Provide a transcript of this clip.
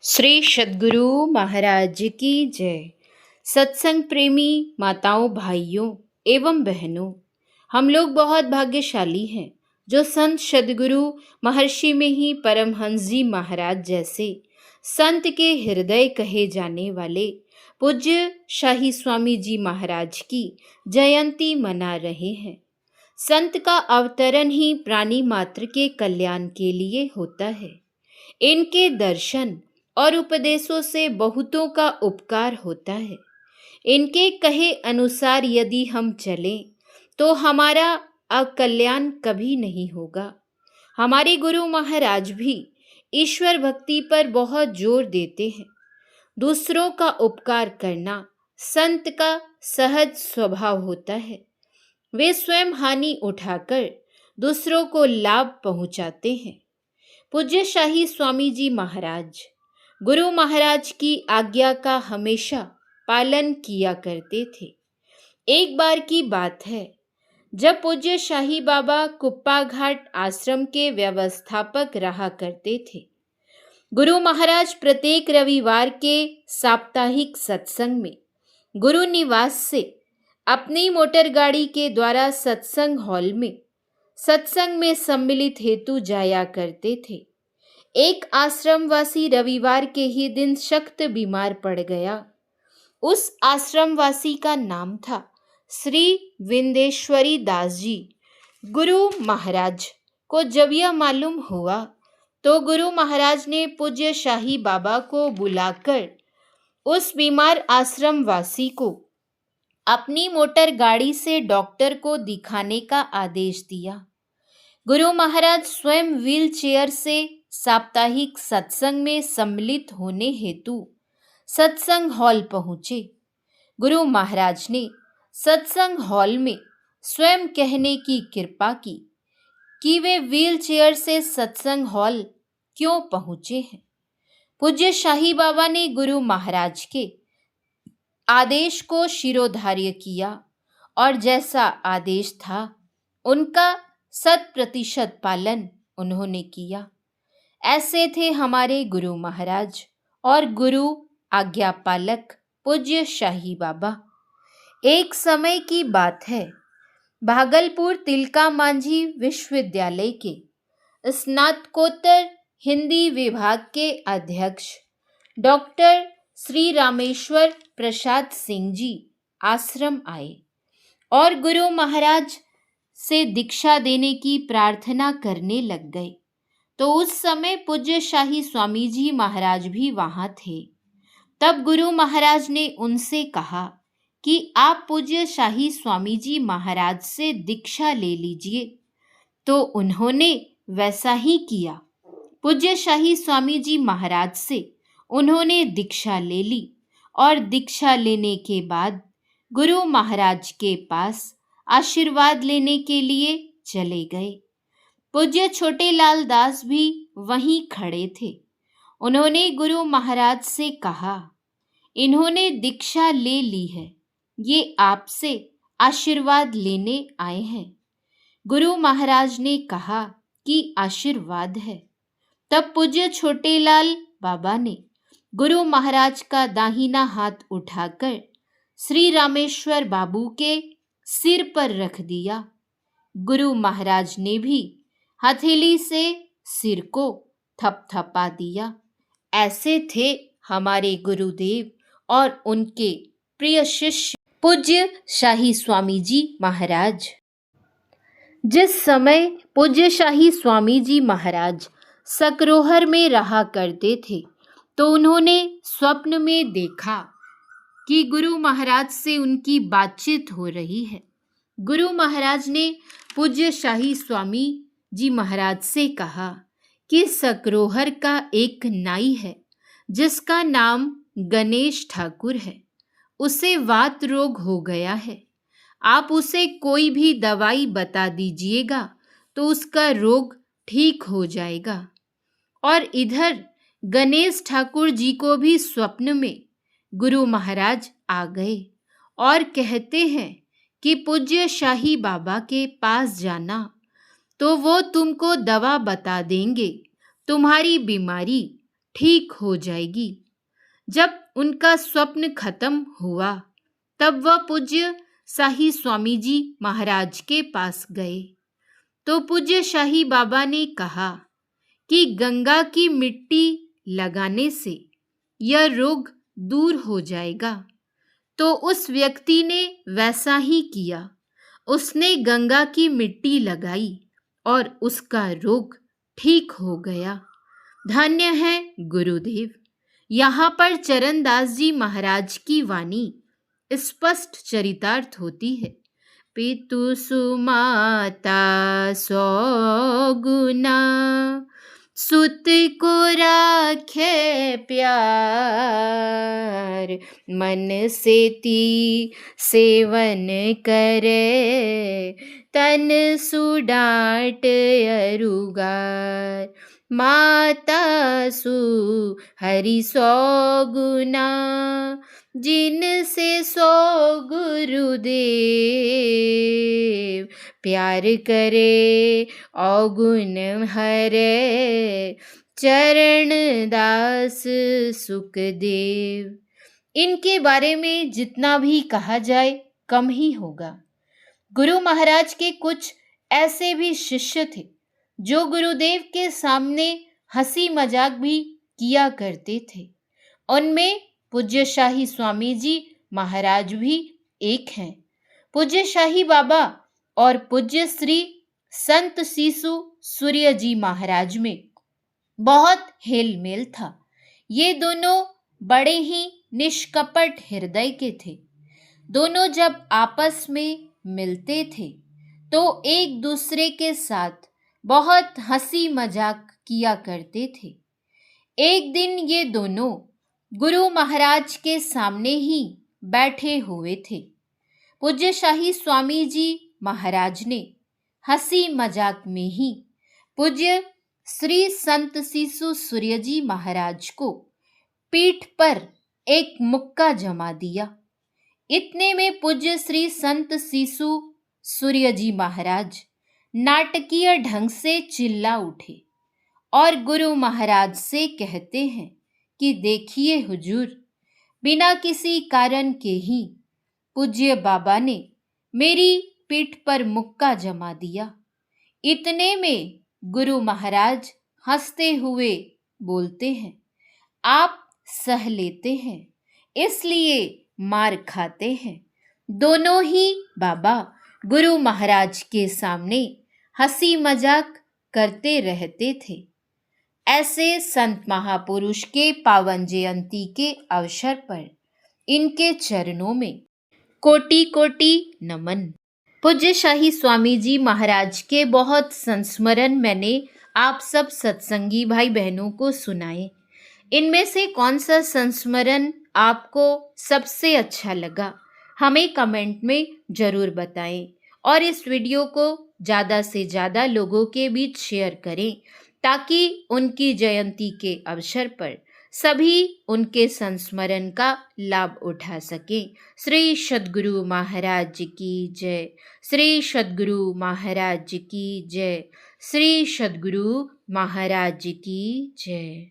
श्री सद्गुरु महाराज की जय। सत्संग प्रेमी माताओं, भाइयों एवं बहनों, हम लोग बहुत भाग्यशाली हैं जो संत सद्गुरु महर्षि में ही परमहंस जी महाराज जैसे संत के हृदय कहे जाने वाले पूज्य शाही स्वामी जी महाराज की जयंती मना रहे हैं। संत का अवतरण ही प्राणी मात्र के कल्याण के लिए होता है। इनके दर्शन और उपदेशों से बहुतों का उपकार होता है। इनके कहे अनुसार यदि हम चलें तो हमारा अकल्याण कभी नहीं होगा। हमारे गुरु महाराज भी ईश्वर भक्ति पर बहुत जोर देते हैं। दूसरों का उपकार करना संत का सहज स्वभाव होता है। वे स्वयं हानि उठाकर दूसरों को लाभ पहुंचाते हैं। पूज्य शाही स्वामी जी महाराज गुरु महाराज की आज्ञा का हमेशा पालन किया करते थे। एक बार की बात है, जब पूज्य शाही बाबा कुप्पा घाट आश्रम के व्यवस्थापक रहा करते थे। गुरु महाराज प्रत्येक रविवार के साप्ताहिक सत्संग में गुरु निवास से अपनी मोटर गाड़ी के द्वारा सत्संग हॉल में सत्संग में सम्मिलित हेतु जाया करते थे। एक आश्रमवासी रविवार के ही दिन सख्त बीमार पड़ गया। उस आश्रमवासी का नाम था श्री विंदेश्वरी दास जी। गुरु महाराज को जब यह मालूम हुआ तो गुरु महाराज ने पूज्य शाही बाबा को बुलाकर उस बीमार आश्रमवासी को अपनी मोटर गाड़ी से डॉक्टर को दिखाने का आदेश दिया। गुरु महाराज स्वयं व्हील चेयर से साप्ताहिक सत्संग में सम्मिलित होने हेतु सत्संग हॉल पहुंचे। गुरु महाराज ने सत्संग हॉल में स्वयं कहने की कृपा की कि वे व्हील चेयर से सत्संग हॉल क्यों पहुंचे हैं। पूज्य शाही बाबा ने गुरु महाराज के आदेश को शिरोधार्य किया और जैसा आदेश था उनका 100% पालन उन्होंने किया। ऐसे थे हमारे गुरु महाराज और गुरु आज्ञापालक पूज्य शाही बाबा। एक समय की बात है, भागलपुर तिलका मांझी विश्वविद्यालय के स्नातकोत्तर हिंदी विभाग के अध्यक्ष डॉक्टर श्री रामेश्वर प्रसाद सिंह जी आश्रम आए और गुरु महाराज से दीक्षा देने की प्रार्थना करने लग गए। तो उस समय पूज्य शाही स्वामी जी महाराज भी वहां थे। तब गुरु महाराज ने उनसे कहा कि आप पूज्य शाही स्वामी जी महाराज से दीक्षा ले लीजिए। तो उन्होंने वैसा ही किया। पूज्य शाही स्वामी जी महाराज से उन्होंने दीक्षा ले ली और दीक्षा लेने के बाद गुरु महाराज के पास आशीर्वाद लेने के लिए चले गए। पूज्य छोटे लाल दास भी वहीं खड़े थे। उन्होंने गुरु महाराज से कहा, इन्होंने दीक्षा ले ली है, ये आपसे आशीर्वाद लेने आए हैं। गुरु महाराज ने कहा कि आशीर्वाद है। तब पूज्य छोटे लाल बाबा ने गुरु महाराज का दाहिना हाथ उठाकर श्री रामेश्वर बाबू के सिर पर रख दिया। गुरु महाराज ने भी हथेली से सिर को थपथपा दिया। ऐसे थे हमारे गुरुदेव और उनके प्रिय शिष्य पूज्य शाही स्वामी जी महाराज। जिस समय पूज्य शाही स्वामी जी महाराज सकरोहर में रहा करते थे तो उन्होंने स्वप्न में देखा कि गुरु महाराज से उनकी बातचीत हो रही है। गुरु महाराज ने पूज्य शाही स्वामी जी महाराज से कहा कि सकरोहर का एक नाई है जिसका नाम गणेश ठाकुर है। उसे वात रोग हो गया है। आप उसे कोई भी दवाई बता दीजिएगा तो उसका रोग ठीक हो जाएगा। और इधर गणेश ठाकुर जी को भी स्वप्न में गुरु महाराज आ गए और कहते हैं कि पूज्य शाही बाबा के पास जाना तो वो तुमको दवा बता देंगे, तुम्हारी बीमारी ठीक हो जाएगी। जब उनका स्वप्न खत्म हुआ तब वह पूज्य शाही स्वामी जी महाराज के पास गए तो पूज्य शाही बाबा ने कहा कि गंगा की मिट्टी लगाने से यह रोग दूर हो जाएगा। तो उस व्यक्ति ने वैसा ही किया। उसने गंगा की मिट्टी लगाई और उसका रोग ठीक हो गया। धन्य है गुरुदेव। यहाँ पर चरणदास जी महाराज की वाणी स्पष्ट चरितार्थ होती है। पितु सुमाता सौ गुना, सुत को राखे प्यार, मन से ती सेवन करे, तन सुडाट अरुगार। माता सु हरि सौ गुना, जिन से सो गुरुदेव, प्यार करे अवगुण हरे, चरण दास सुखदेव। इनके बारे में जितना भी कहा जाए कम ही होगा। गुरु महाराज के कुछ ऐसे भी शिष्य थे जो गुरुदेव के सामने हंसी मजाक भी किया करते थे। उनमें पूज्य शाही स्वामी जी महाराज भी एक हैं। पूज्य शाही बाबा और पूज्य श्री संत सीसु सूर्य जी महाराज में बहुत हेल मेल था। ये दोनों बड़े ही निष्कपट हृदय के थे। दोनों जब आपस में मिलते थे तो एक दूसरे के साथ बहुत हंसी मजाक किया करते थे। एक दिन ये दोनों गुरु महाराज के सामने ही बैठे हुए थे। पूज्य शाही स्वामी जी महाराज ने हंसी मजाक में ही पूज्य श्री संत सीसु सूर्य जी महाराज को पीठ पर एक मुक्का जमा दिया। इतने में पूज्य श्री संत सीसु सूर्य जी महाराज नाटकीय ढंग से चिल्ला उठे और गुरु महाराज से कहते हैं कि देखिए हुजूर, बिना किसी कारण के ही पूज्य बाबा ने मेरी पीठ पर मुक्का जमा दिया। इतने में गुरु महाराज हंसते हुए बोलते हैं, आप सह लेते हैं इसलिए मार खाते हैं। दोनों ही बाबा गुरु महाराज के सामने हंसी मजाक करते रहते थे। ऐसे संत महापुरुष के पावन जयंती के अवसर पर इनके चरणों में कोटि कोटि नमन। पूज्य शाही स्वामी जी महाराज के बहुत संस्मरण मैंने आप सब सत्संगी भाई बहनों को सुनाए। इनमें से कौन सा संस्मरण आपको सबसे अच्छा लगा हमें कमेंट में ज़रूर बताएं और इस वीडियो को ज़्यादा से ज़्यादा लोगों के बीच शेयर करें ताकि उनकी जयंती के अवसर पर सभी उनके संस्मरण का लाभ उठा सकें। श्री सद्गुरु महाराज की जय। श्री सद्गुरु महाराज की जय। श्री सद्गुरु महाराज की जय।